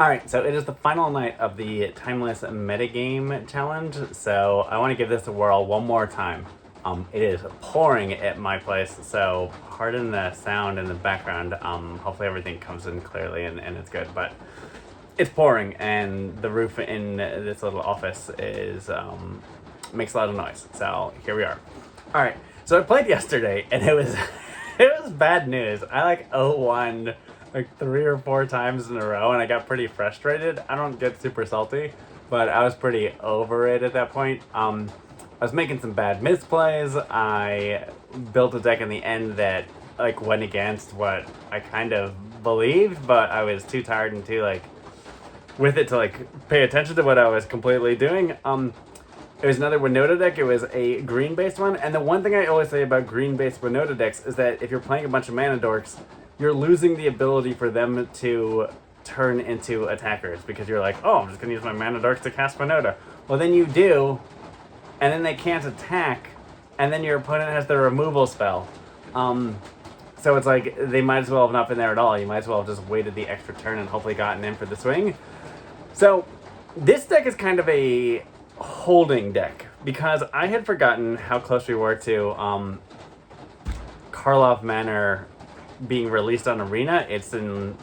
Alright, so it is the final night of the Timeless Metagame challenge, so I want to give this a whirl one more time. It is pouring at my place, so pardon the sound in the background. Hopefully everything comes in clearly and it's good, but it's pouring, and the roof in this little office is makes a lot of noise, so here we are. Alright, so I played yesterday, and it was it was bad news. I 0-1 like 3 or 4 times in a row, and I got pretty frustrated. I don't get super salty, but I was pretty over it at that point. I was making some bad misplays. I built a deck in the end that went against what I kind of believed, but I was too tired and too with it to pay attention to what I was completely doing. It was another Winota deck. It was a green-based one, and the one thing I always say about green-based Winota decks is that if you're playing a bunch of mana dorks, you're losing the ability for them to turn into attackers, because you're like, oh, I'm just gonna use my mana dorks to cast Winota. Well, then you do, and then they can't attack, and then your opponent has the removal spell. So it's like, they might as well have not been there at all. You might as well have just waited the extra turn and hopefully gotten in for the swing. So this deck is kind of a holding deck, because I had forgotten how close we were to Karlov Manor being released on Arena. It's in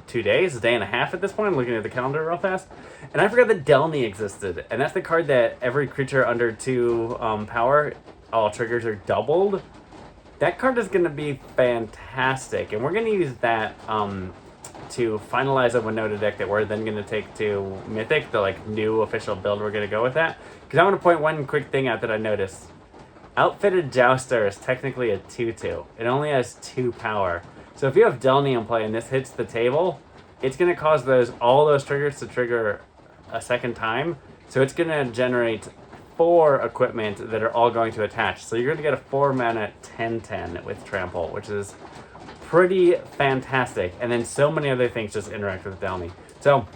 2 days, a day and a half at this point. I'm looking at the calendar real fast. And I forgot that Delny existed. And that's the card that every creature under 2 power, all triggers are doubled. That card is going to be fantastic. And we're going to use that to finalize a Winota deck that we're then going to take to Mythic, the new official build we're going to go with that. Because I want to point one quick thing out that I noticed. Outfitted Jouster is technically a 2/2. It only has 2 power. So if you have Delny in play and this hits the table, it's going to cause all those triggers to trigger a second time. So it's going to generate 4 equipment that are all going to attach. So you're going to get a 4 mana 10/10 with Trample, which is pretty fantastic. And then so many other things just interact with Delny. So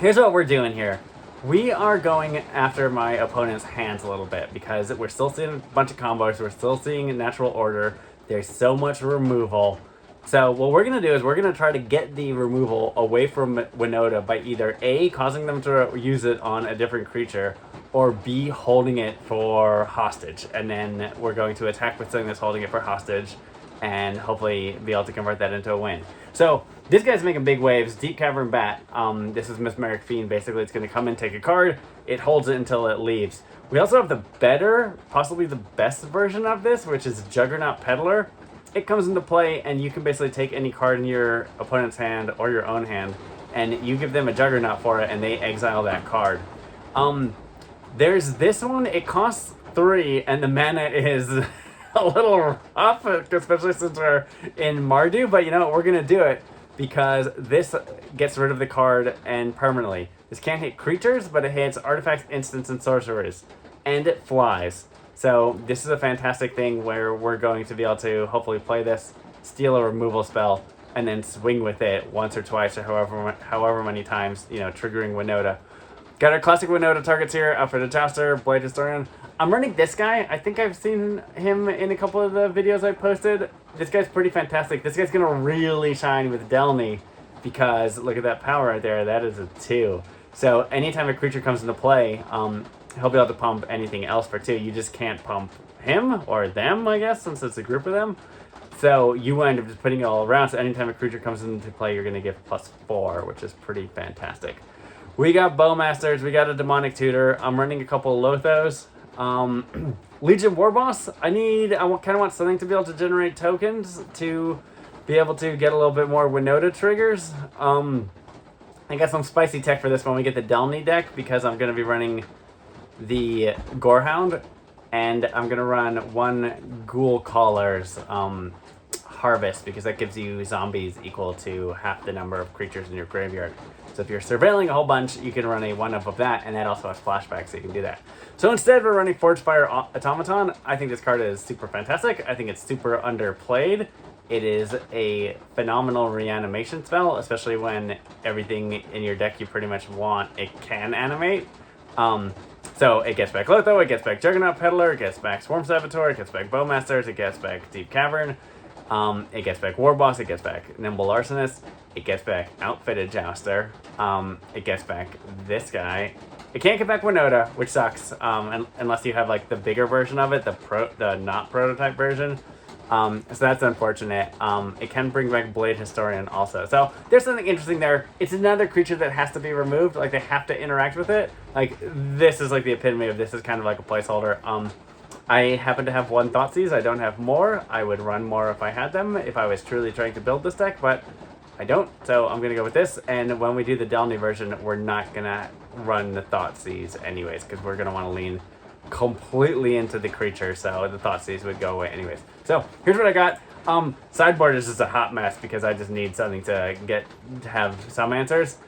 here's what we're doing here. We are going after my opponent's hands a little bit, because we're still seeing a bunch of combos. We're still seeing natural order. There's so much removal. So what we're going to do is we're going to try to get the removal away from Winota by either A, causing them to use it on a different creature, or B, holding it for hostage. And then we're going to attack with something that's holding it for hostage, and hopefully be able to convert that into a win. So this guy's making big waves. Deep Cavern Bat. This is Mesmeric Fiend. Basically, it's going to come in, take a card. It holds it until it leaves. We also have the better, possibly the best version of this, which is Juggernaut Peddler. It comes into play, and you can basically take any card in your opponent's hand or your own hand, and you give them a Juggernaut for it, and they exile that card. There's this one. It costs 3, and the mana is a little rough, especially since we're in Mardu, but you know what, we're going to do it, because this gets rid of the card and permanently. This can't hit creatures, but it hits artifacts, instants, and sorcerers. And it flies. So this is a fantastic thing where we're going to be able to hopefully play this, steal a removal spell, and then swing with it once or twice or however many times, triggering Winota. Got our classic Winota targets here, Outfitted Jouster, Blade Historian. I'm running this guy. I think I've seen him in a couple of the videos I posted. This guy's pretty fantastic. This guy's going to really shine with Delny, because look at that power right there. That is a 2. So anytime a creature comes into play, he'll be able to pump anything else for 2. You just can't pump him or them, I guess, since it's a group of them. So you wind up just putting it all around. So anytime a creature comes into play, you're going to get +4, which is pretty fantastic. We got Bowmasters. We got a Demonic Tutor. I'm running a couple of Lothos. Legion Warboss. I kind of want something to be able to generate tokens to be able to get a little bit more Winota triggers. I got some spicy tech for this when we get the Delny deck, because I'm going to be running the Gorehound, and I'm going to run 1 Ghoul Caller's Harvest, because that gives you zombies equal to half the number of creatures in your graveyard. So if you're surveilling a whole bunch, you can run a 1-up of that, and that also has flashback, so you can do that. So instead, we're running Forgefire Automaton. I think this card is super fantastic. I think it's super underplayed. It is a phenomenal reanimation spell, especially when everything in your deck you pretty much want, it can animate. So it gets back Lotho, it gets back Juggernaut Peddler, it gets back Swarm Saboteur, it gets back Bowmasters, it gets back Deep Cavern. It gets back Warboss, it gets back Nimble Arsonist, it gets back Outfitted Jouster, it gets back this guy. It can't get back Winota, which sucks, unless you have like the bigger version of it, the not prototype version. So that's unfortunate. It can bring back Blade Historian also. So there's something interesting there. It's another creature that has to be removed. Like they have to interact with it. Like this is like the epitome of this is kind of like a placeholder. I happen to have one Thoughtseize. I don't have more. I would run more if I had them, if I was truly trying to build this deck, but I don't. So I'm going to go with this. And when we do the Delny version, we're not going to run the Thoughtseize anyways, because we're going to want to lean completely into the creature, so the Thoughtseize would go away anyways. So here's what I got. Sideboard is just a hot mess because I just need something to have some answers.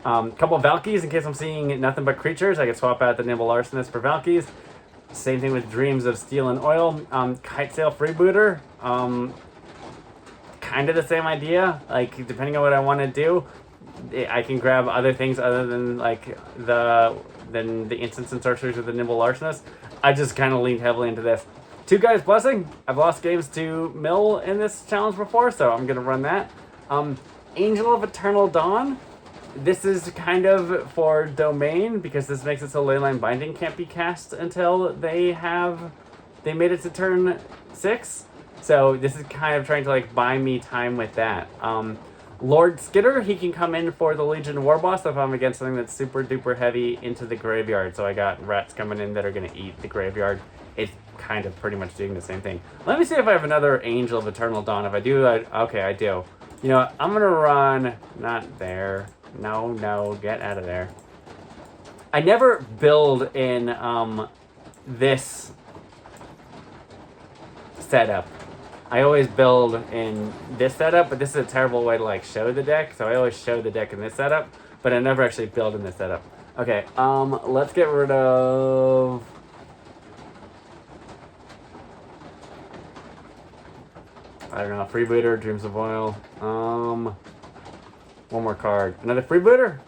Couple of Valkies in case I'm seeing nothing but creatures. I could swap out the Nimble Arsonist for Valkies. Same thing with Dreams of Steel and Oil. Kitesail Freebooter. Kind of the same idea. Like depending on what I want to do, I can grab other things other than like the instants and sorceries with the Nimble Arsonist. I just kind of leaned heavily into this. Two Guys Blessing. I've lost games to Mill in this challenge before, so I'm going to run that. Angel of Eternal Dawn. This is kind of for Domain, because this makes it so Leyline Binding can't be cast until they made it to turn 6. So this is kind of trying to like buy me time with that. Lord Skitter, he can come in for the Legion Warboss if I'm against something that's super duper heavy into the graveyard. So I got rats coming in that are going to eat the graveyard. It's kind of pretty much doing the same thing. Let me see if I have another Angel of Eternal Dawn. If I do, okay, I do. You know what? I'm going to run, not there. No, get out of there. I never build in this setup. I always build in this setup, but this is a terrible way to like show the deck. So I always show the deck in this setup, but I never actually build in this setup. Okay, let's get rid of... I don't know, Freebooter, Dreams of Oil. One more card. Another Freebooter?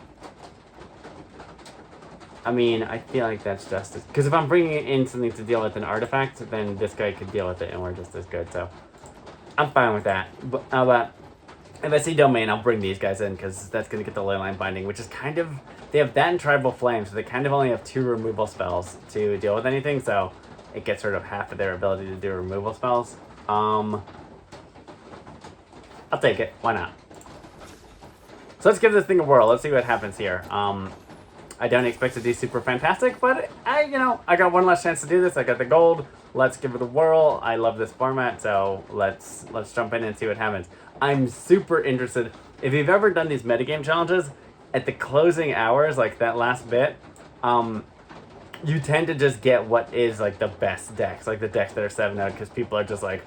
I mean, I feel like that's just as... Because if I'm bringing in something to deal with an artifact, then this guy could deal with it and we're just as good, so... I'm fine with that. But if I see Domain, I'll bring these guys in because that's going to get the Leyline Binding, which is kind of... They have that and Tribal Flame, so they kind of only have 2 removal spells to deal with anything, so it gets rid of half of their ability to do removal spells. I'll take it. Why not? So let's give this thing a whirl. Let's see what happens here. I don't expect to do super fantastic, but I got one last chance to do this. I got the gold. Let's give it a whirl. I love this format, so let's jump in and see what happens. I'm super interested. If you've ever done these metagame challenges, at the closing hours, like that last bit, you tend to just get what is like the best decks, like the decks that are 7-0, because people are just like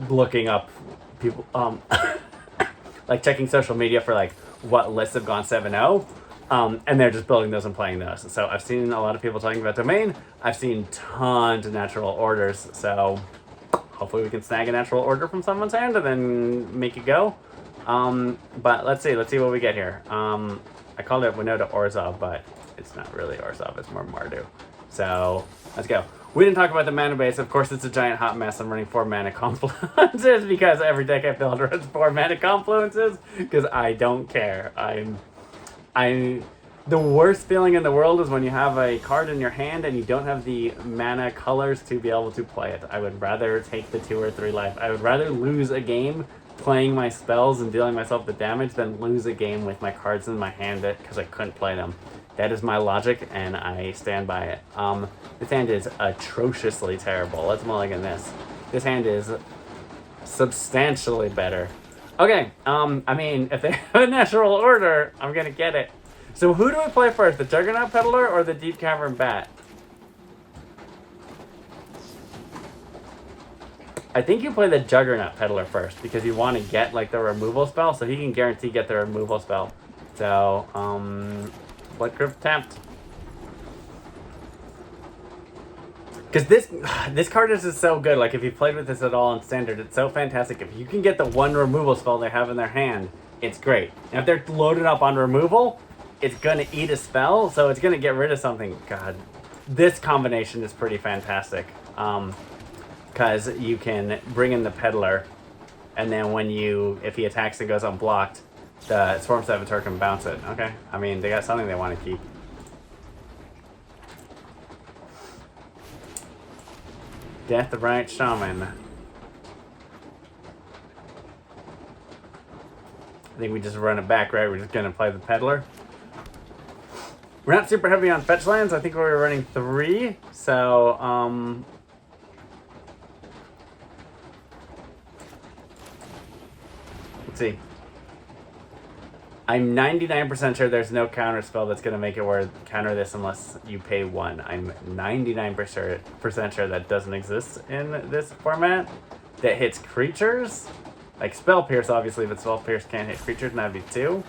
looking up people, like checking social media for like what lists have gone 7-0. And they're just building those and playing those. So I've seen a lot of people talking about Domain. I've seen tons of natural orders. So hopefully we can snag a natural order from someone's hand and then make it go. But let's see what we get here. I called it Winota Orzhov, but it's not really Orzhov. It's more Mardu. So let's go. We didn't talk about the mana base. Of course, it's a giant hot mess. I'm running 4 mana confluences because every deck I build runs 4 mana confluences because I don't care. The worst feeling in the world is when you have a card in your hand and you don't have the mana colors to be able to play it. I would rather take the 2 or 3 life. I would rather lose a game playing my spells and dealing myself the damage than lose a game with my cards in my hand because I couldn't play them. That is my logic, and I stand by it. This hand is atrociously terrible. Let's mulligan this. This hand is substantially better. Okay, I mean, if they have a natural order, I'm gonna get it. So who do we play first, the Juggernaut Peddler or the Deep Cavern Bat? I think you play the Juggernaut Peddler first, because you want to get, like, the removal spell, so he can guarantee get the removal spell. So, Blood Crypt tapped. Because this card is just so good. Like, if you played with this at all in Standard, it's so fantastic. If you can get the 1 removal spell they have in their hand, it's great. And if they're loaded up on removal, it's going to eat a spell, so it's going to get rid of something. God, this combination is pretty fantastic. Because you can bring in the Peddler, and then if he attacks and goes unblocked, the Swarm Saboteur can bounce it. Okay, I mean, they got something they want to keep. Death the Right Shaman. I think we just run it back, right? We're just gonna play the Peddler. We're not super heavy on fetch lands. I think we were running 3. So, let's see. I'm 99% sure there's no counter spell that's going to make it where counter this unless you pay 1. I'm 99% sure that doesn't exist in this format. That hits creatures. Like Spell Pierce, obviously, but Spell Pierce can't hit creatures, and that'd be 2.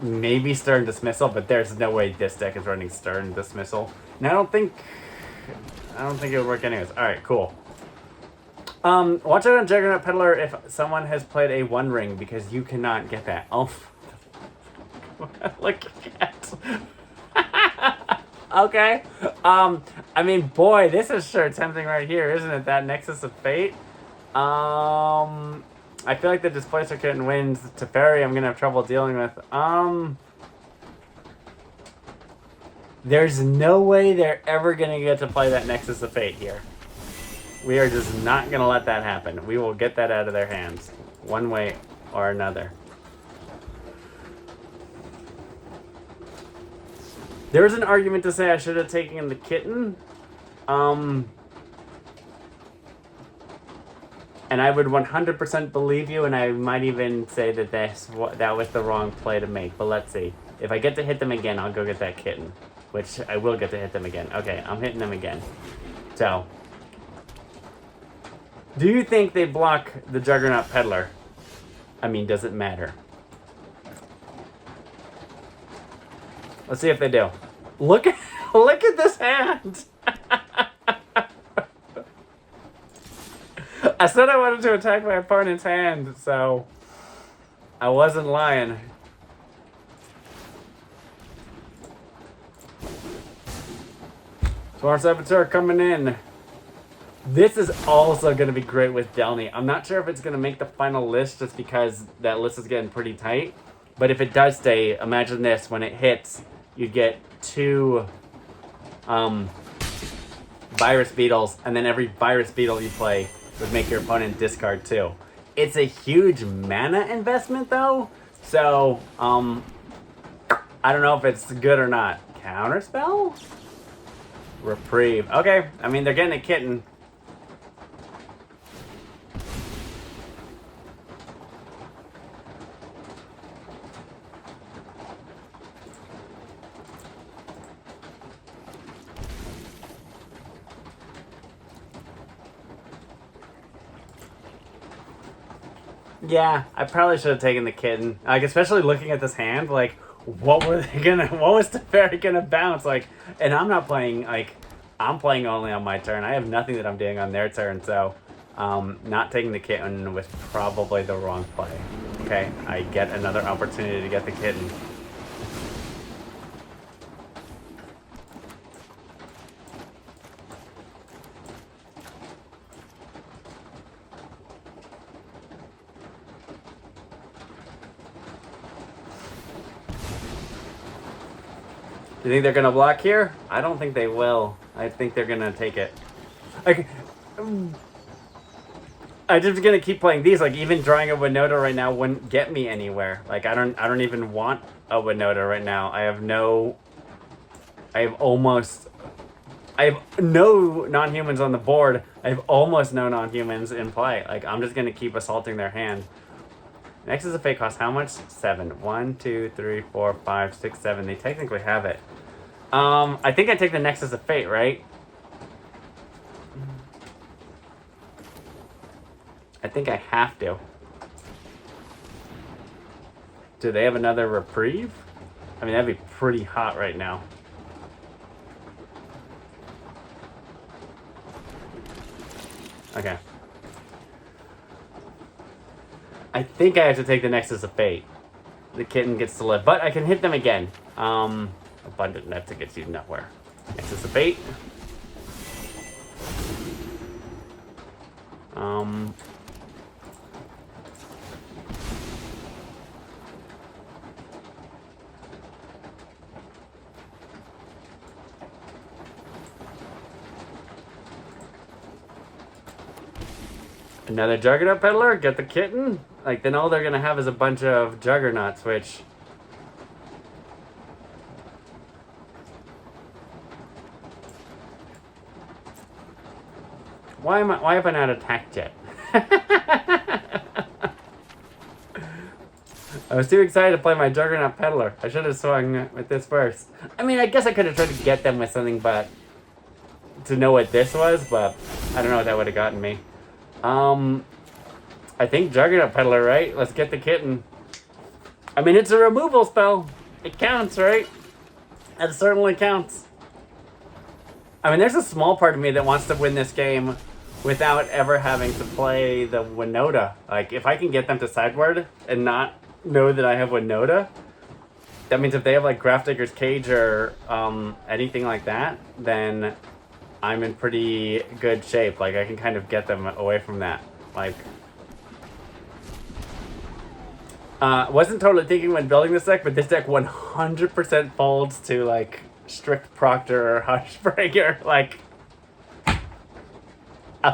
Maybe Stern Dismissal, but there's no way this deck is running Stern Dismissal. And I don't think it would work anyways. Alright, cool. Watch out on Juggernaut Peddler if someone has played a One Ring, because you cannot get that. Oh, look at that. Okay. I mean, boy, this is sure tempting right here, isn't it? That Nexus of Fate. I feel like the Displacer Kitten wins. Teferi, I'm gonna have trouble dealing with. There's no way they're ever gonna get to play that Nexus of Fate here. We are just not going to let that happen. We will get that out of their hands, one way or another. There's an argument to say I should have taken the Kitten. And I would 100% believe you, and I might even say that that was the wrong play to make. But let's see. If I get to hit them again, I'll go get that Kitten. Which I will get to hit them again. Okay, I'm hitting them again. So... do you think they block the Juggernaut Peddler? I mean, does it matter? Let's see if they do. Look at this hand! I said I wanted to attack my opponent's hand, so I wasn't lying. Swarm Saboteur coming in. This is also going to be great with Delny. I'm not sure if it's going to make the final list just because that list is getting pretty tight. But if it does stay, imagine this. When it hits, you get 2 Virus Beetles, and then every Virus Beetle you play would make your opponent discard 2. It's a huge mana investment, though. So, I don't know if it's good or not. Counterspell? Reprieve. Okay, I mean, they're getting a Kitten. Yeah, I probably should have taken the Kitten. Like, especially looking at this hand, like, what was Teferi gonna bounce? Like, and I'm not playing, like, I'm playing only on my turn. I have nothing that I'm doing on their turn, so, not taking the Kitten was probably the wrong play. Okay, I get another opportunity to get the Kitten. You think they're gonna block here? I don't think they will. I think they're gonna take it. Like, I'm just gonna keep playing these. Like, even drawing a Winota right now wouldn't get me anywhere. Like, I don't even want a Winota right now. I have no non-humans on the board. I have almost no non-humans in play. Like, I'm just gonna keep assaulting their hand. Nexus of Fate costs how much? 7. 1, 2, 3, 4, 5, 6, 7. They technically have it. I think I take the Nexus of Fate, right? I think I have to. Do they have another reprieve? I mean, that'd be pretty hot right now. Okay. I think I have to take the Nexus of Fate. The Kitten gets to live, but I can hit them again. Abundant Net to get you nowhere. Nexus of Fate. Another Juggernaut Peddler? Get the kitten? Like, then all they're gonna have is a bunch of Juggernauts, which... Why have I not attacked yet? I was too excited to play my Juggernaut Peddler. I should have swung with this first. I mean, I guess I could have tried to get them with something, but... to know what this was, but I don't know what that would have gotten me. I think Juggernaut Peddler, right? Let's get the kitten. I mean, it's a removal spell. It counts, right? It certainly counts. I mean, there's a small part of me that wants to win this game without ever having to play the Winota. Like, if I can get them to sideboard and not know that I have Winota, that means if they have, like, Grafdigger's Cage or anything like that, then I'm in pretty good shape. Like, I can kind of get them away from that. Like... wasn't totally thinking when building this deck, but this deck 100% folds to, like, Strict Proctor or Hushbreaker, like...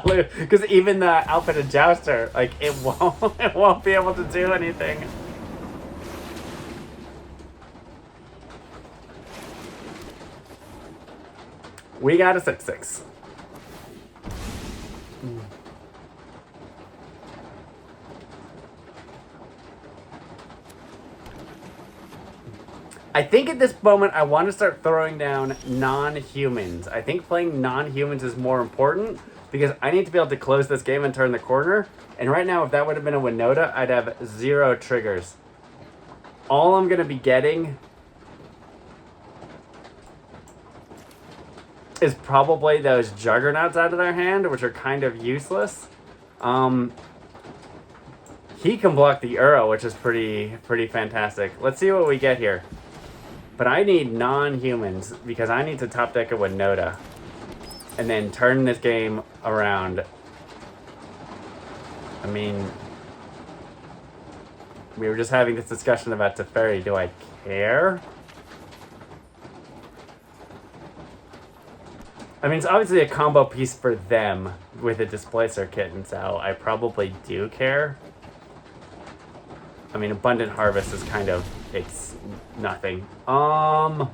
Because even the Outfitted Jouster, like, it won't be able to do anything. We got a 6/6. I think at this moment I want to start throwing down non-humans. I think playing non-humans is more important because I need to be able to close this game and turn the corner. And right now, if that would have been a Winota, I'd have 0 triggers. All I'm going to be getting is probably those Juggernauts out of their hand, which are kind of useless. He can block the Uro, which is pretty fantastic. Let's see what we get here. But I need non-humans because I need to top deck a Winota and then turn this game around. I mean, we were just having this discussion about Teferi. Do I care? I mean, it's obviously a combo piece for them with a Displacer kitten, so I probably do care. I mean, Abundant Harvest is kind of, it's nothing. I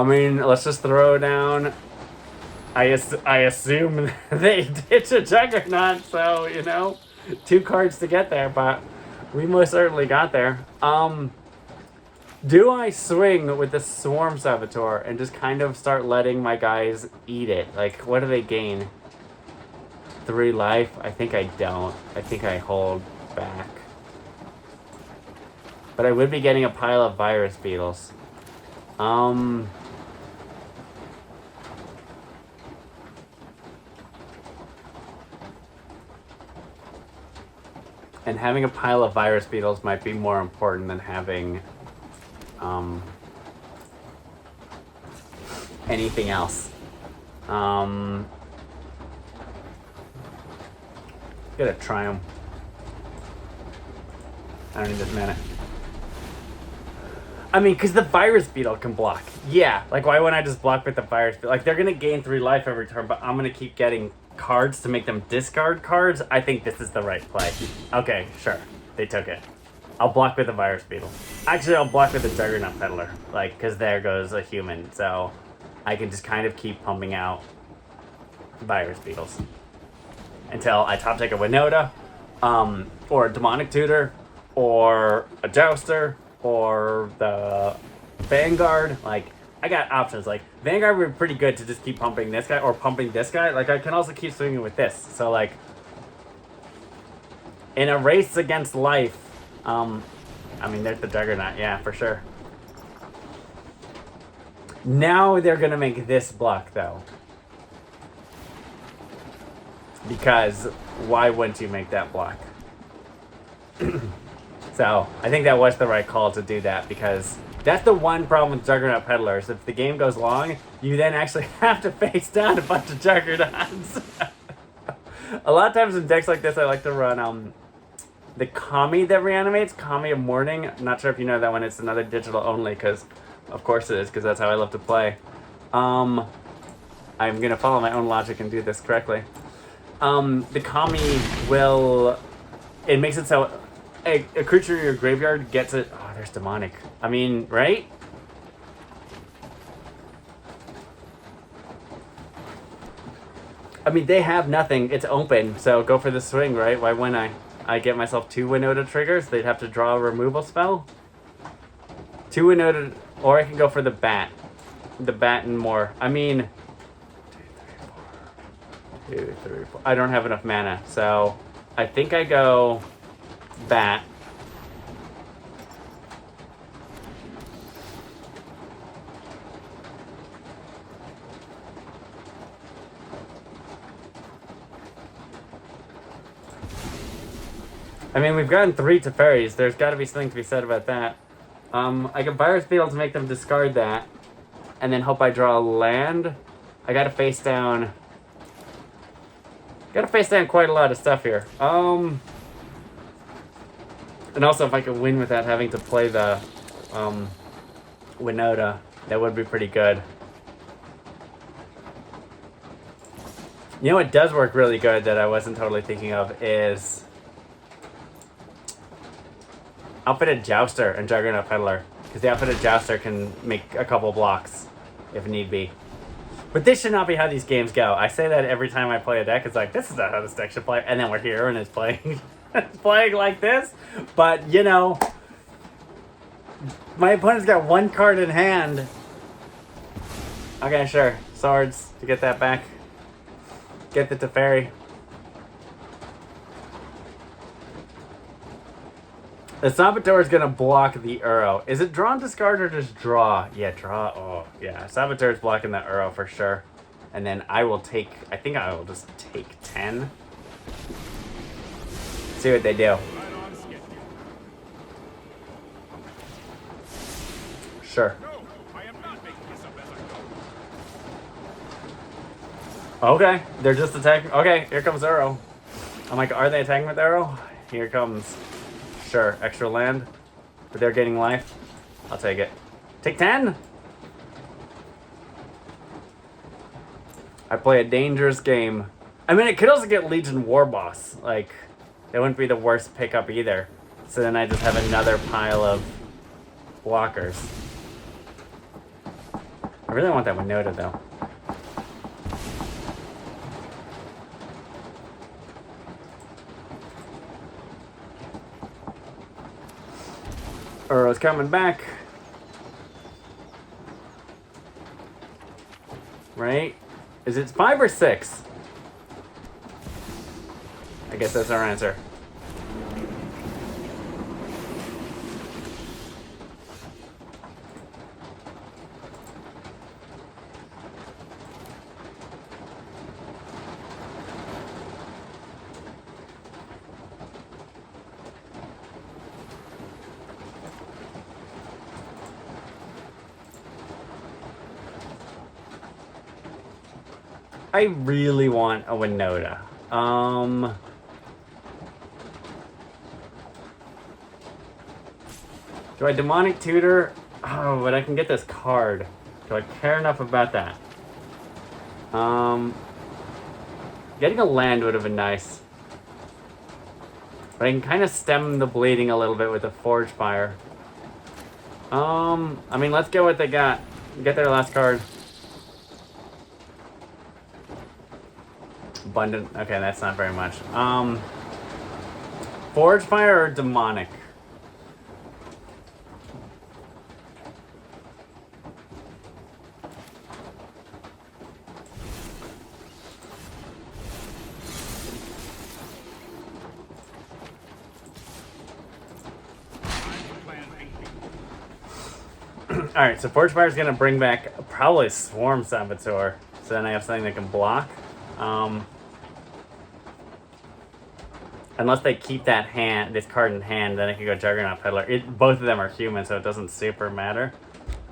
mean, let's just throw down. I assume they ditch a Juggernaut, so, you know, 2 cards to get there, but we most certainly got there. Do I swing with the Swarm Saboteur and just kind of start letting my guys eat it? Like, what do they gain? 3 life? I think I don't. I think I hold back. But I would be getting a pile of Virus Beetles. And having a pile of Virus Beetles might be more important than having anything else. Gonna try them. I don't need this mana. I mean, because the Virus Beetle can block. Yeah, like why wouldn't I just block with the Virus Beetle? Like they're gonna gain 3 life every turn, but I'm gonna keep getting cards to make them discard cards. I think this is the right play. Okay, sure. They took it. I'll block with the Virus Beetle. Actually, I'll block with the Juggernaut Peddler. Like, because there goes a human. So I can just kind of keep pumping out Virus Beetles. Until I top deck a Winota, or a Demonic Tutor, or a Jouster, or the Vanguard. Like, I got options. Like, Vanguard would be pretty good to just keep pumping this guy, or pumping this guy. Like, I can also keep swinging with this. So, like, in a race against life, I mean, there's the Juggernaut, yeah, for sure. Now they're gonna make this block, though. Because why wouldn't you make that block? So, I think that was the right call to do that, because that's the one problem with Juggernaut Peddlers. If the game goes long, you then actually have to face down a bunch of Juggernauts. A lot of times in decks like this, I like to run the Kami that reanimates, Kami of Morning. I'm not sure if you know that one. It's another digital only, because of course it is, because that's how I love to play. I'm going to follow my own logic and do this correctly. the Kami will... It makes it so a creature in your graveyard gets it... Oh, there's demonic. I mean, right? I mean, they have nothing. It's open, so go for the swing, right? Why wouldn't I get myself 2 Winota triggers. They'd have to draw a removal spell. 2 Winota... Or I can go for the bat. The bat and more. I mean... 2, 3, 4. I don't have enough mana, so... I think I go... bat. I mean, we've gotten 3 Teferis. There's got to be something to be said about that. I can Virus Beetle to make them discard that. And then hope I draw a land. I gotta face down... Gotta face down quite a lot of stuff here. And also, if I could win without having to play the Winota, that would be pretty good. You know what does work really good that I wasn't totally thinking of is... Outfitted Jouster and Juggernaut Peddler. Because the Outfitted Jouster can make a couple blocks, if need be. But this should not be how these games go. I say that every time I play a deck. It's like, this is not how this deck should play. And then we're here and it's playing, it's playing like this. But, you know, my opponent's got 1 card in hand. Okay, sure. Swords to get that back. Get the Teferi. The Saboteur is going to block the Uro. Is it draw and discard or just draw? Yeah, draw. Oh, yeah. Saboteur is blocking the Uro for sure. And then I will take... I think I will just take 10. See what they do. Sure. Okay. They're just attacking... Okay, here comes Uro. I'm like, are they attacking with Uro? Here comes... Sure, extra land, but they're getting life. I'll take it. Take 10! I play a dangerous game. I mean, it could also get Legion Warboss. Like, that wouldn't be the worst pickup either. So then I just have another pile of blockers. I really want that Winota, though. Uro's coming back. Right? Is it 5 or 6? I guess that's our answer. I really want a Winota. Do I Demonic Tutor? Oh, but I can get this card. Do I care enough about that? Getting a land would have been nice. But I can kind of stem the bleeding a little bit with a Forge Fire. I mean, let's get what they got. Get their last card. Abundant. Okay, that's not very much. Forge Fire or Demonic? Alright, so Forge Fire is going to bring back probably Swarm Saboteur. So then I have something that can block. Unless they keep that this card in hand, then I can go Juggernaut Peddler. Both of them are human, so it doesn't super matter.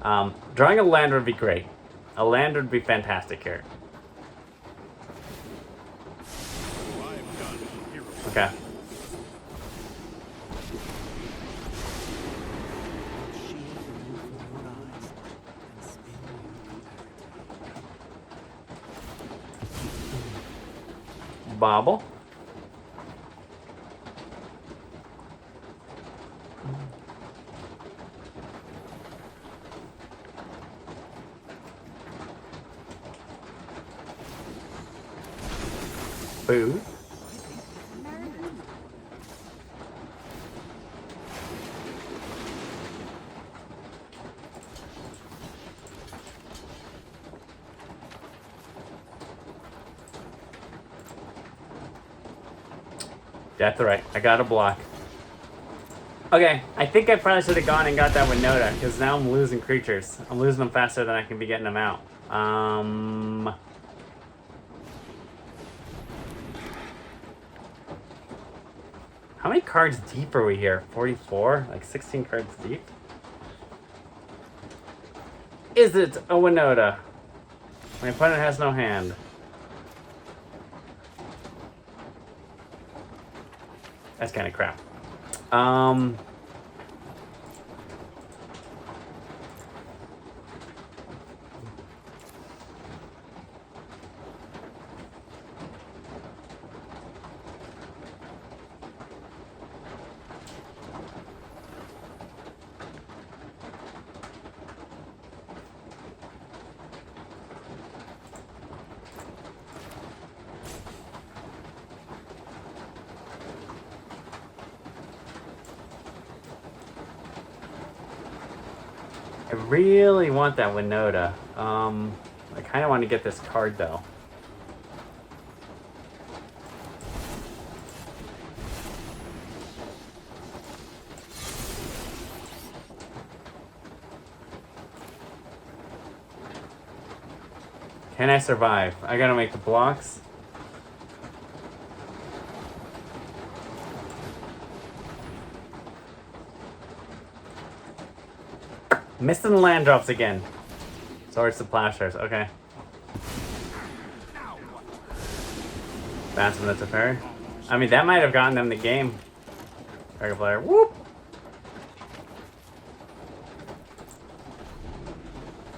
Drawing a land would be great. A land would be fantastic here. Okay. bobble. Food. That's right. I got a block. Okay, I think I probably should have gone and got that Winota, because now I'm losing creatures. I'm losing them faster than I can be getting them out. How many cards deep are we here? 44? Like 16 cards deep? Is it a Winota? My opponent has no hand. That's kind of crap. I really want that Winota. I kind of want to get this card though. Can I survive? I gotta make the blocks. Missing the land drops again. Swords to plowshares, okay. Bounce from the Teferi. I mean, that might have gotten them the game. Dragon player, whoop!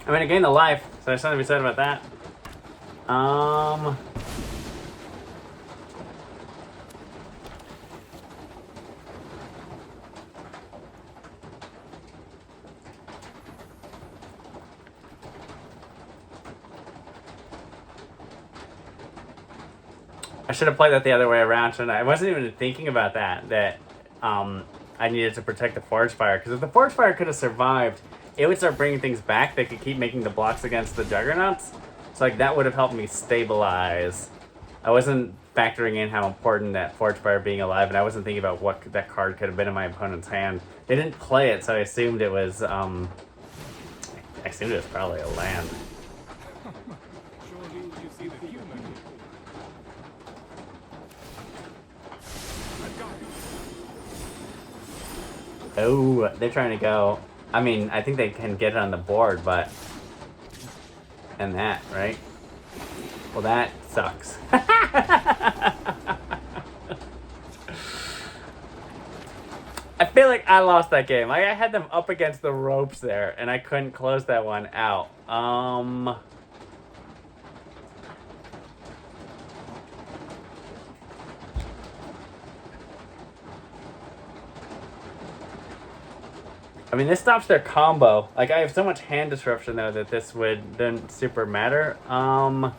I mean, I gained the life, so there's something to be said about that. I should have played that the other way around, shouldn't I? I wasn't even thinking about that I needed to protect the Forge Fire, because if the Forge Fire could have survived, it would start bringing things back that could keep making the blocks against the Juggernauts. So, like, that would have helped me stabilize. I wasn't factoring in how important that Forge Fire being alive, and I wasn't thinking about what that card could have been in my opponent's hand. They didn't play it, so I assumed it was, probably a land. Oh, they're trying to go. I mean, I think they can get it on the board, but... And that, right? Well, that sucks. I feel like I lost that game. Like, I had them up against the ropes there, and I couldn't close that one out. I mean, this stops their combo. Like, I have so much hand disruption, though, that this didn't super matter. I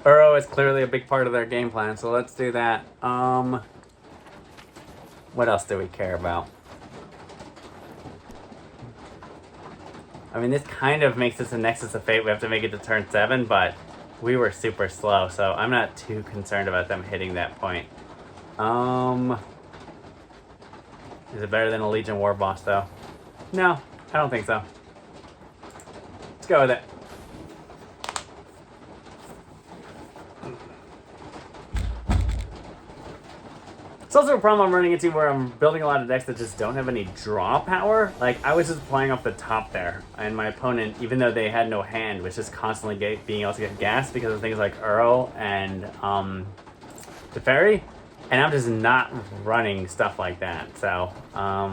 Uro is clearly a big part of their game plan, so let's do that. What else do we care about? I mean, this kind of makes this a Nexus of Fate. We have to make it to turn 7, but we were super slow, so I'm not too concerned about them hitting that point. Is it better than a Legion War Boss, though? No, I don't think so. Let's go with it. It's also a problem I'm running into where I'm building a lot of decks that just don't have any draw power. Like, I was just playing off the top there, and my opponent, even though they had no hand, was just constantly being able to get gas because of things like Uro and Teferi. And I'm just not running stuff like that. So, I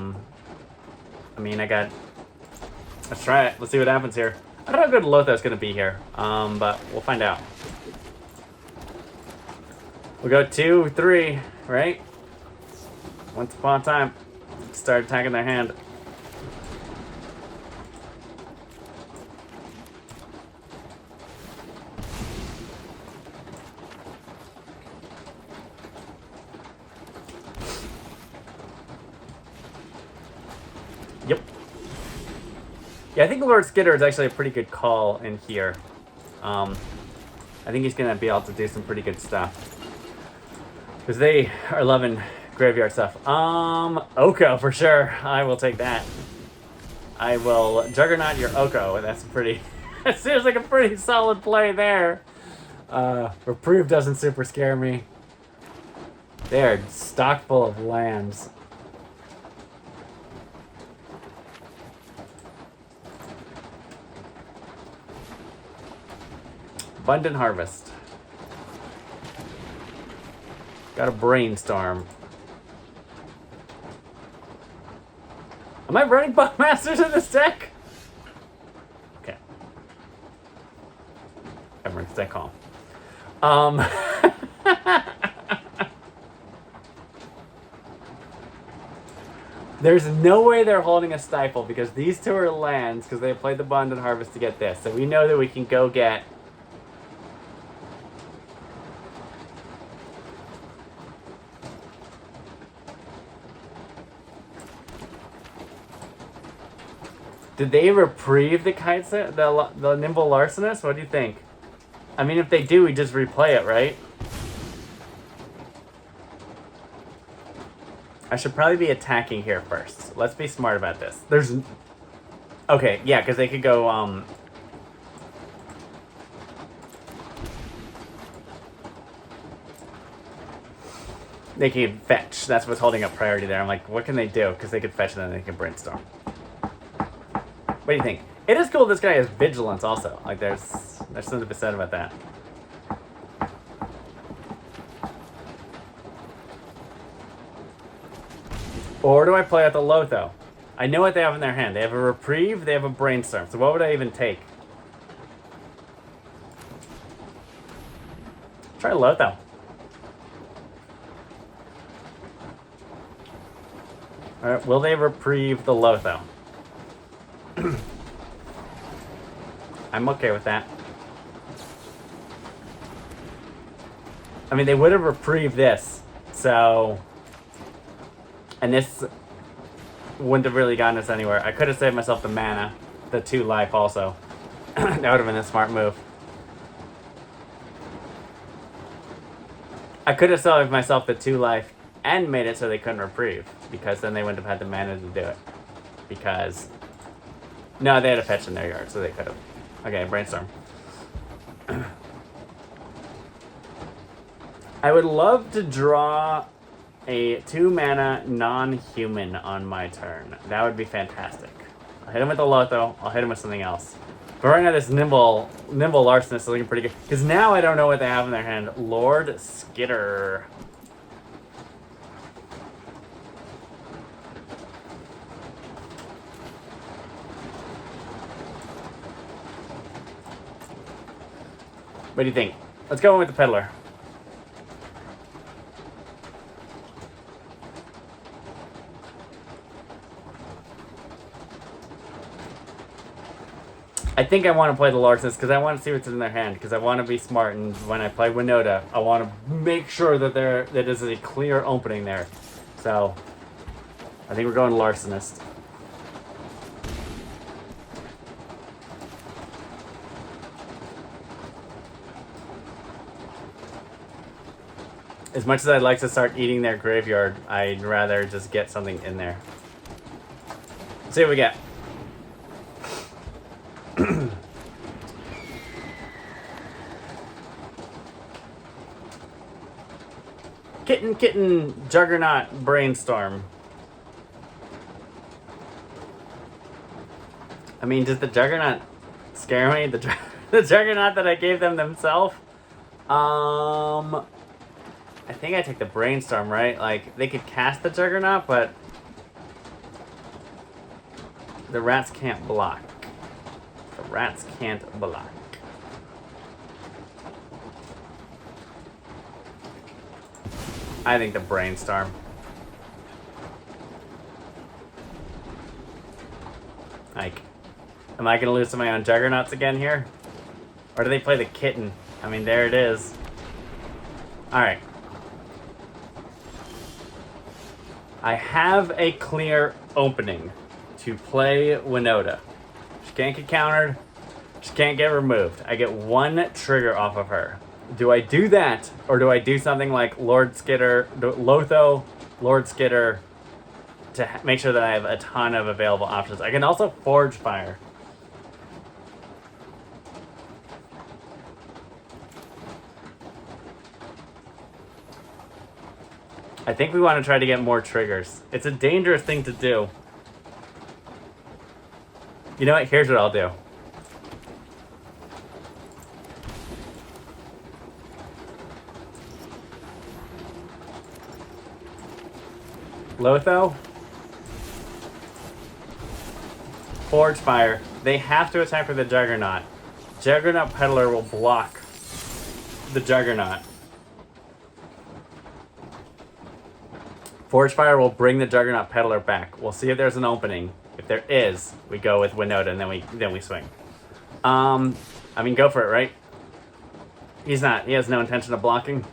mean, let's try it. Let's see what happens here. I don't know how good Lotha's going to be here, but we'll find out. We'll go 2, 3, right? Once upon a time, start attacking their hand. Yep. Yeah, I think Lord Skitter is actually a pretty good call in here. I think he's going to be able to do some pretty good stuff. Because they are loving graveyard stuff. Oko, for sure. I will take that. I will Juggernaut your Oko, and that's a pretty... It seems like a pretty solid play there. Reprieve doesn't super scare me. They are stock full of lands. Abundant Harvest. Got a Brainstorm. Am I running Buckmasters in this deck? Okay. Everyone, stay calm. There's no way they're holding a Stifle because these two are lands because they played the Abundant Harvest to get this. So we know that we can go get... Did they reprieve the the Nimble Larcenist? What do you think? I mean, if they do, we just replay it, right? I should probably be attacking here first. Let's be smart about this. There's... Okay, yeah, because they could go, They can fetch. That's what's holding up priority there. I'm like, what can they do? Because they could fetch and then they can Brainstorm. What do you think? It is cool this guy has Vigilance also. Like, there's something to be said about that. Or do I play out the Lotho? I know what they have in their hand. They have a Reprieve, they have a Brainstorm. So what would I even take? Try Lotho. Alright, will they reprieve the Lotho? I'm okay with that. I mean, they would have reprieved this, so... And this wouldn't have really gotten us anywhere. I could have saved myself the mana, the 2 life also. That would have been a smart move. I could have saved myself the 2 life and made it so they couldn't reprieve, because then they wouldn't have had the mana to do it. Because... No, they had a fetch in their yard, so they could have. Okay, Brainstorm. I would love to draw a 2-mana non-human on my turn. That would be fantastic. I'll hit him with the Lotho. I'll hit him with something else. But right now, this Nimble Larcenist is looking pretty good. Because now I don't know what they have in their hand. Lord Skitter. What do you think? Let's go in with the Peddler. I think I want to play the Larcenist because I want to see what's in their hand. Because I want to be smart, and when I play Winota, I want to make sure that that there's a clear opening there. So, I think we're going Larcenist. As much as I'd like to start eating their graveyard, I'd rather just get something in there. Let's see what we get. Kitten, Juggernaut, Brainstorm. I mean, does the Juggernaut scare me? The Juggernaut that I gave them themselves? I think I take the Brainstorm, right? Like, they could cast the Juggernaut, but the rats can't block. The rats can't block. I think the Brainstorm. Like, am I gonna lose to my own Juggernauts again here? Or do they play the Kitten? I mean, there it is. Alright. I have a clear opening to play Winota. She can't get countered. She can't get removed. I get one trigger off of her. Do I do that, or do I do something like Lord Skitter, Lotho, Lord Skitter, to make sure that I have a ton of available options? I can also Forge Fire. I think we want to try to get more triggers. It's a dangerous thing to do. You know what? Here's what I'll do. Lotho. Forge Fire. They have to attack with the Juggernaut. Juggernaut Peddler will block the Juggernaut. Forge Fire will bring the Juggernaut Peddler back. We'll see if there's an opening. If there is, we go with Winota and then we swing. I mean, go for it, right? He has no intention of blocking.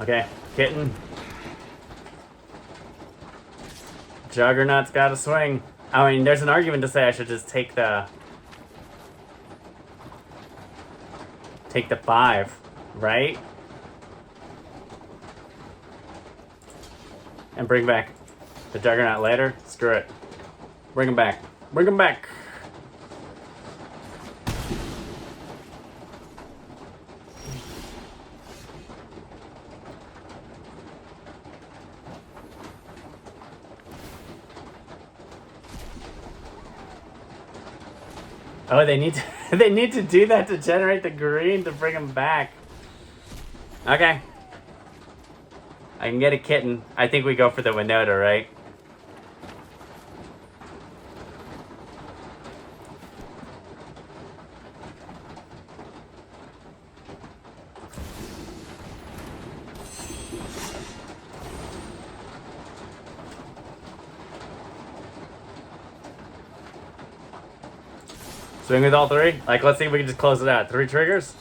Okay, Kitten. Juggernaut's gotta swing. I mean, there's an argument to say I should just take the 5, right? And bring back the Juggernaut later. Screw it. Bring him back. Bring him back. Oh, they need to they need to do that to generate the green to bring him back. Okay. I can get a Kitten. I think we go for the Winota, right? Swing with all 3? Like, let's see if we can just close it out. 3 triggers?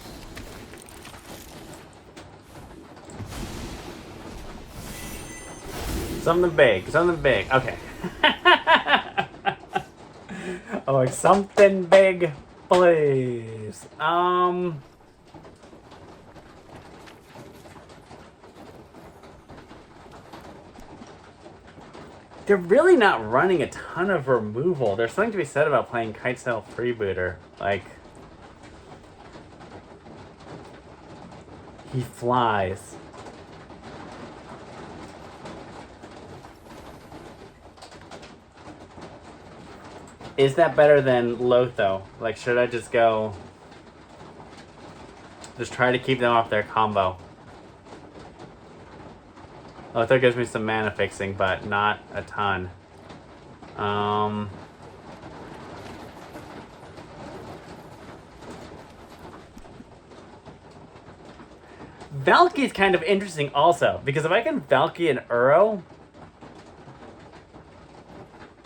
Something big. Something big. Okay. Oh, like something big, please. They're really not running a ton of removal. There's something to be said about playing Kitesail Freebooter. Like, he flies. Is that better than Lotho? Like, should I just go... just try to keep them off their combo? Lotho gives me some mana fixing, but not a ton. Valky's kind of interesting also, because if I can Valky an Uro,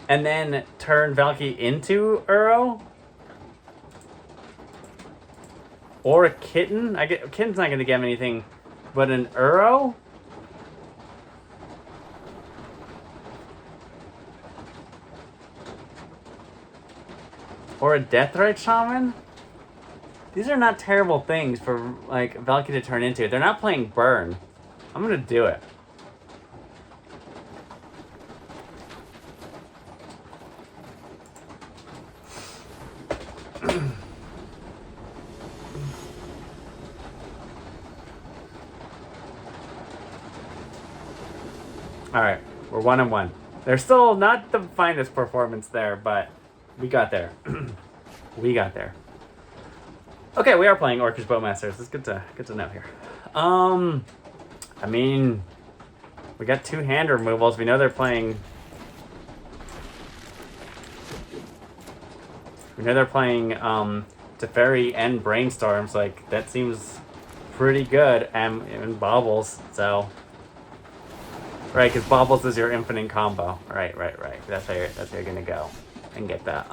and then turn Valky into Uro, or a Kitten, Kitten's not going to give me anything, but an Uro? Or a Deathrite Shaman? These are not terrible things for, like, Valky to turn into. They're not playing Burn. I'm gonna do it. Alright, we're 1-1. They're still not the finest performance there, but we got there. We got there. Okay, we are playing Orcish Bowmasters. It's good to know here. I mean, we got 2 hand removals. We know they're playing. We know they're playing Teferi and Brainstorms. Like, that seems pretty good. And Baubles, so. Right, because Baubles is your infinite combo. Right. That's how you're gonna go and get that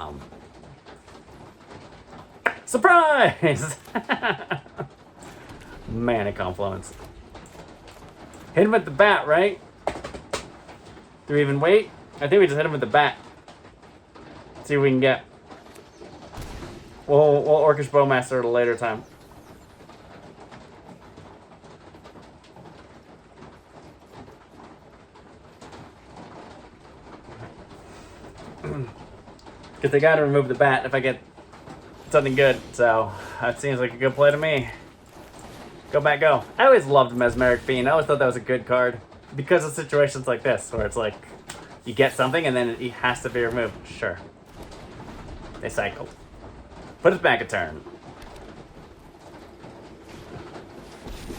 surprise! Mana Confluence. Hit him with the bat, right? Do we even wait? I think we just hit him with the bat. See what we can get. We'll Orcish Bowmaster at a later time. Because they gotta remove the bat if I get something good, so that seems like a good play to me. Go back, go. I always loved Mesmeric Fiend. I always thought that was a good card because of situations like this where it's like you get something and then it has to be removed. Sure. They cycled. Put it back a turn.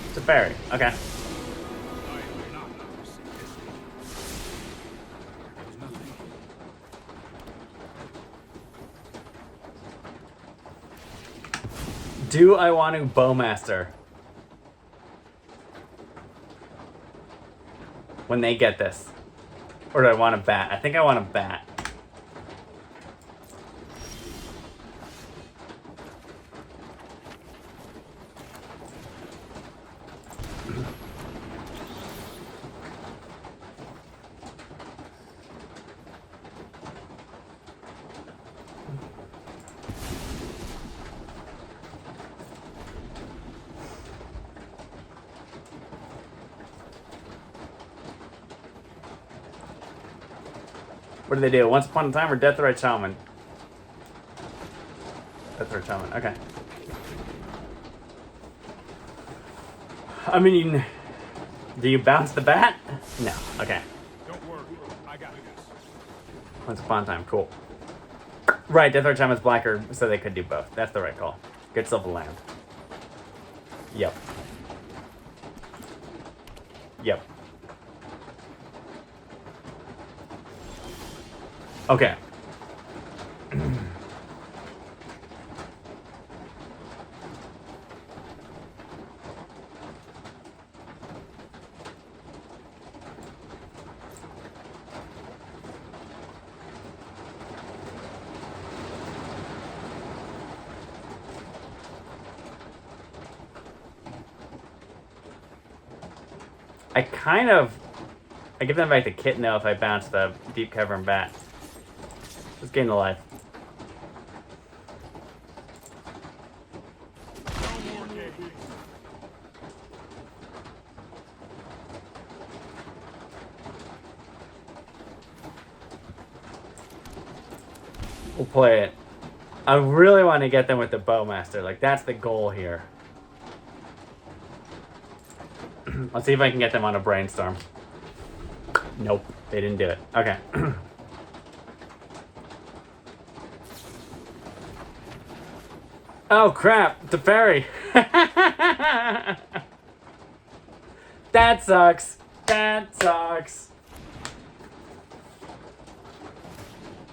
It's a fairy. Okay. Do I want to Bowmaster when they get this? Or do I want a bat? I think I want a bat. What do they do? Once Upon a Time or Death Right Shaman? Death Right Shaman, okay. I mean, do you bounce the bat? No, okay. Don't worry, I got this. Once Upon a Time, cool. Right, Death Right Shaman's blacker, so they could do both. That's the right call. Get yourself a land. Yep. Yep. Okay. I give them back the kit now if I bounce the Deep Cavern Bat. Let's gain the life. We'll play it. I really want to get them with the Bowmaster. Like, that's the goal here. Let's see if I can get them on a Brainstorm. Nope, they didn't do it. Okay. Oh crap, the fairy. That sucks. That sucks.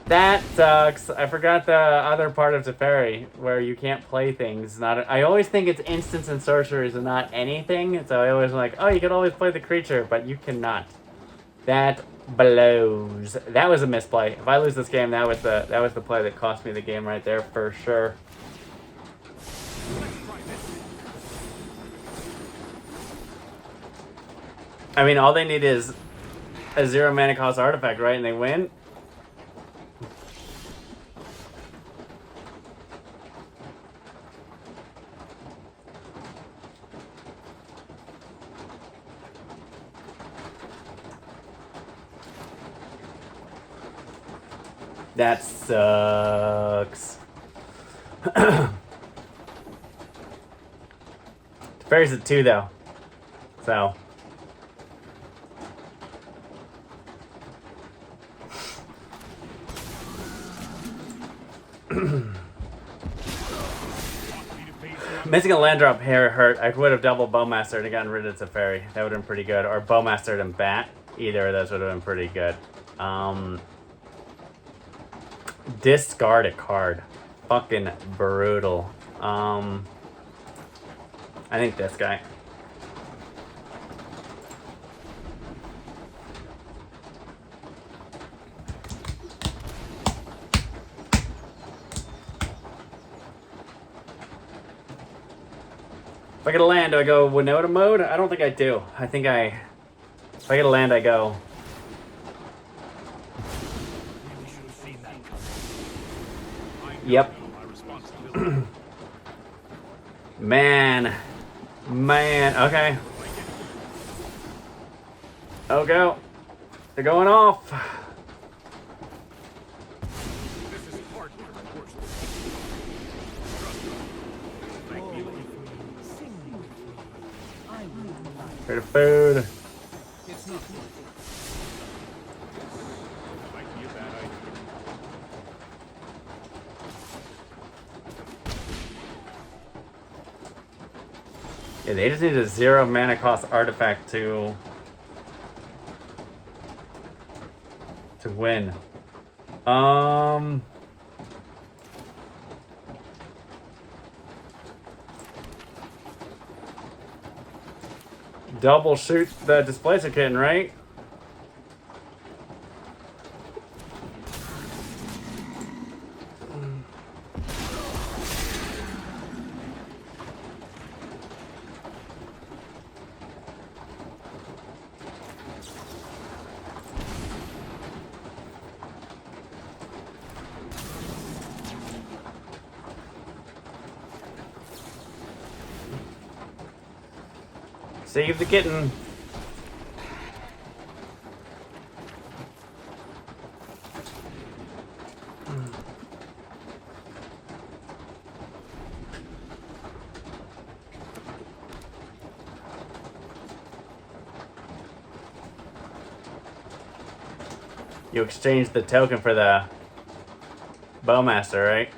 That sucks. I forgot the other part of Teferi where you can't play things. I always think it's instants and sorceries and not anything. So I always like, oh, you can always play the creature, but you cannot. That blows. That was a misplay. If I lose this game, that was the play that cost me the game right there for sure. I mean, all they need is a 0 mana cost artifact, right? And they win. That sucks. Fairy's at 2 though. So. Missing a land drop here hurt. I would have double Bowmastered and gotten rid of Teferi. That would have been pretty good. Or Bowmastered and Bat. Either of those would have been pretty good. Discard a card. Fucking brutal. I think this guy. If I get a land, do I go Winota mode? I don't think I do. I think if I get a land, I go. Yep. Man. Okay. Oh, go. They're going off. Bit of food. Yeah, they just need a 0 mana cost artifact to win. Double shoot the Displacer Kitten, right? Save the kitten. You exchanged the token for the Bowmaster, right?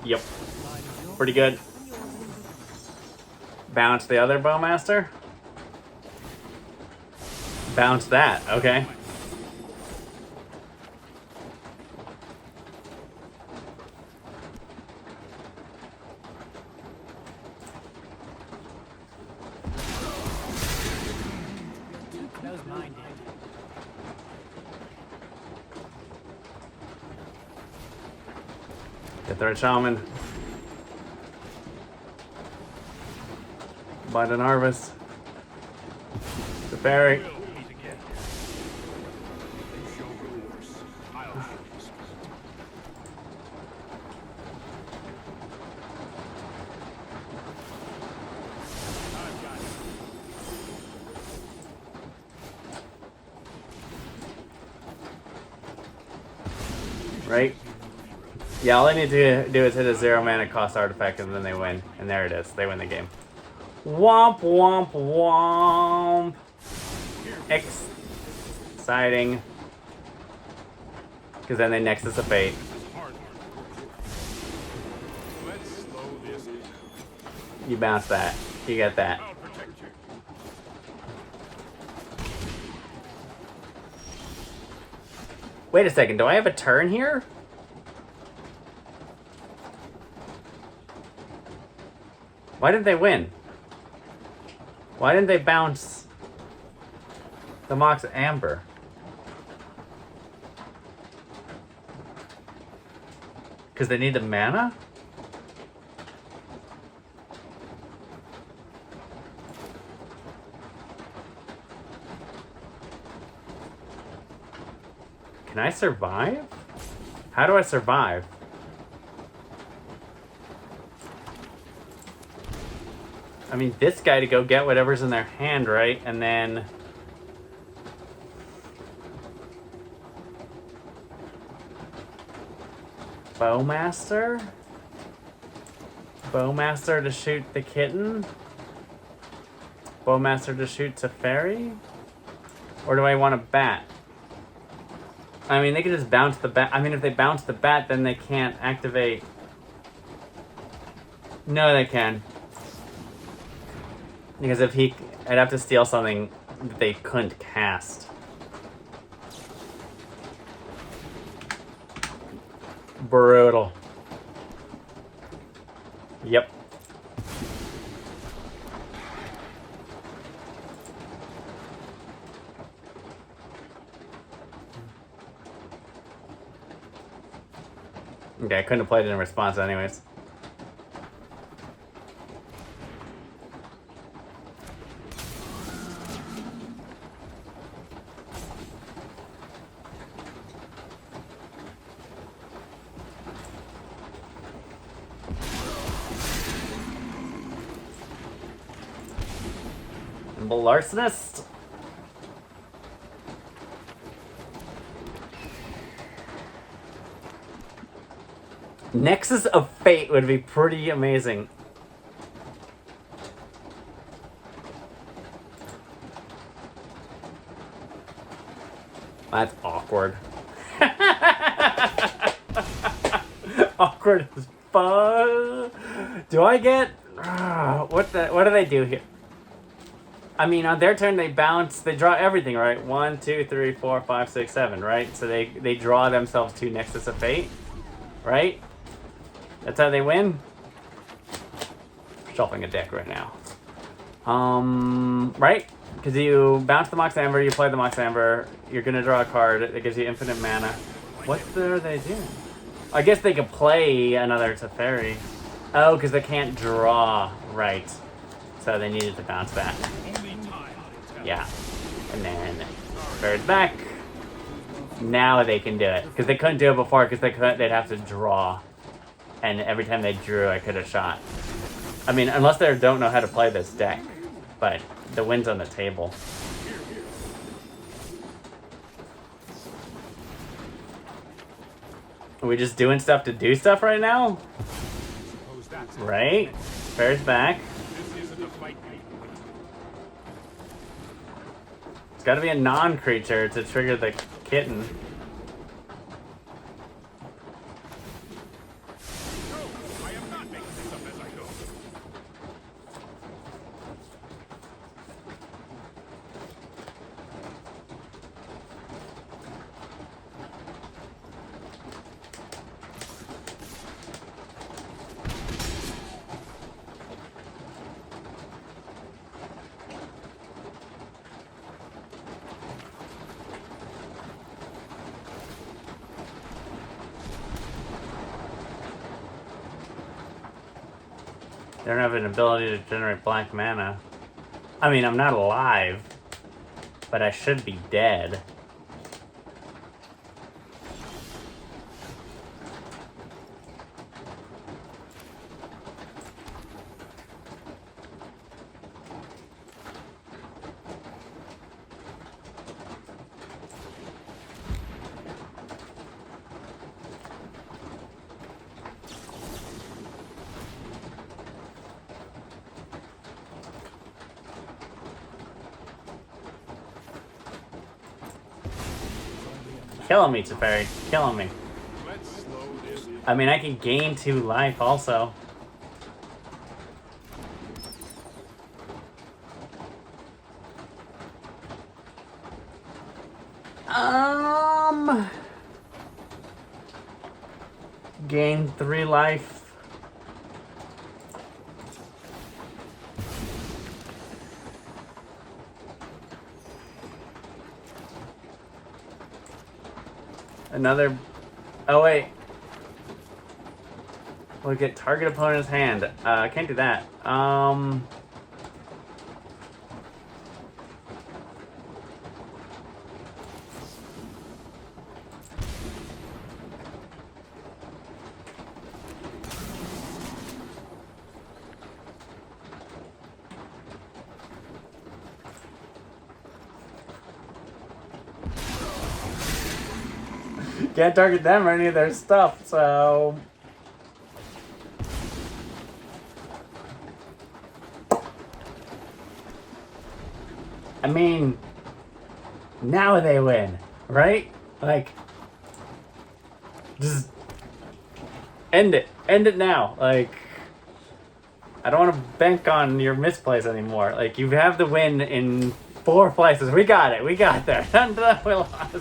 Yep. Pretty good. Bounce the other Bowmaster. Bounce that, okay. Get their shaman. Bind and harvest. The fairy. Right? Yeah, all I need to do is hit a 0 mana cost artifact and then they win. And there it is. They win the game. Womp womp womp. Exciting. Because then they Nexus of Fate. You bounce that. You get that. Wait a second, do I have a turn here? Why didn't they win? Why didn't they bounce the Mox Amber? Because they need the mana? Can I survive? How do I survive? I mean, this guy to go get whatever's in their hand, right? And then... Bowmaster? Bowmaster to shoot the kitten? Bowmaster to shoot Teferi? Or do I want a bat? I mean, they could just bounce the bat. I mean, if they bounce the bat, then they can't activate... No, they can. Because if I'd have to steal something that they couldn't cast. Brutal. Yep. Okay, I couldn't have played it in response anyways. Larcenist. Nexus of Fate would be pretty amazing. That's awkward. Awkward as fuck. Do I get... what do they do here? I mean, on their turn, they draw everything, right? 1, 2, 3, 4, 5, 6, 7, right? So they draw themselves to Nexus of Fate, right? That's how they win? Shuffling a deck right now. Right? Because you bounce the Mox Amber, you play the Mox Amber, you're gonna draw a card that gives you infinite mana. What are they doing? I guess they could play another Teferi. Oh, because they can't draw, right. So they needed to bounce that. Yeah. And then Teferi's back. Now they can do it. Because they couldn't do it before because they'd have to draw. And every time they drew, I could have shot. I mean, unless they don't know how to play this deck. But the win's on the table. Are we just doing stuff to do stuff right now? Right? Fair's back. It's gotta be a non-creature to trigger the kitten. They don't have an ability to generate black mana. I mean, I'm not alive, but I should be dead. Killing me, Teferi. Killing me. I mean, I can gain 2 life also. Gain 3 life. Another... Oh, wait. Look at target opponent's hand. I can't do that. Can't target them or any of their stuff, so... I mean... Now they win, right? Like... Just... End it. End it now. Like... I don't want to bank on your misplays anymore. Like, you have the win in 4 places. We got it. We got there. We lost.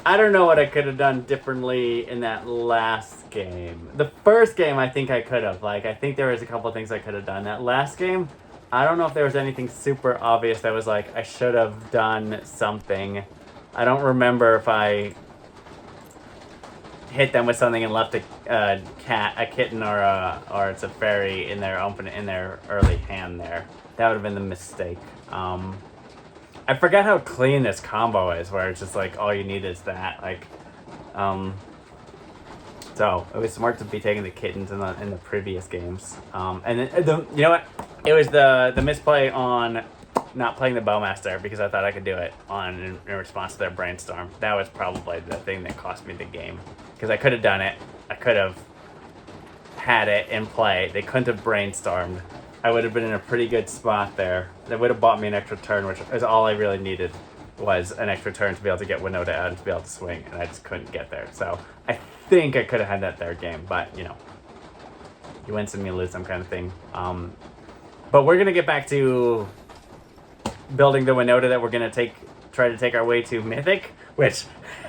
I don't know what I could have done differently in that last game. The first game, I think I could have. Like, I think there was a couple of things I could have done. That last game, I don't know if there was anything super obvious that was like, I should have done something. I don't remember if I hit them with something and left a kitten, or it's a fairy in their early hand there. That would have been the mistake. I forgot how clean this combo is, where it's just like all you need is that. Like, so it was smart to be taking the kittens in the previous games. And then, you know what? It was the misplay on not playing the Bowmaster because I thought I could do it in response to their brainstorm. That was probably the thing that cost me the game, because I could have done it. I could have had it in play. They couldn't have brainstormed. I would have been in a pretty good spot there. That would have bought me an extra turn, which is all I really needed, was an extra turn to be able to get Winota out and to be able to swing, and I just couldn't get there. So I think I could have had that third game, but, you know, you win some, you lose some kind of thing. But we're going to get back to building the Winota that we're going to try to take our way to Mythic, which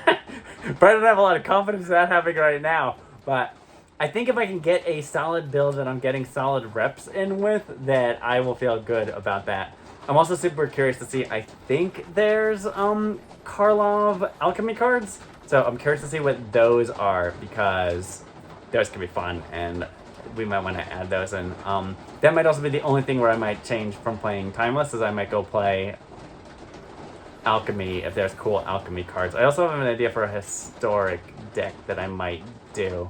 probably don't have a lot of confidence in that happening right now, but I think if I can get a solid build that I'm getting solid reps in with, that I will feel good about that. I'm also super curious to see, I think there's Karlov alchemy cards, so I'm curious to see what those are, because those can be fun, and we might want to add those in. That might also be the only thing where I might change from playing Timeless, is I might go play alchemy if there's cool alchemy cards. I also have an idea for a historic deck that I might do.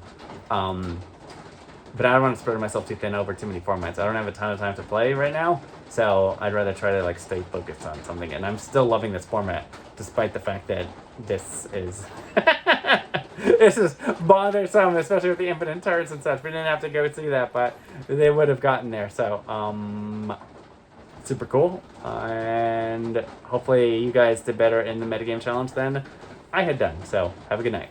But I don't want to spread myself too thin over too many formats. I don't have a ton of time to play right now, so I'd rather try to like stay focused on something. And I'm still loving this format, despite the fact that this is this is bothersome, especially with the infinite turns and such. We didn't have to go see that, but they would have gotten there. So super cool, and hopefully you guys did better in the metagame challenge than I had done. So have a good night.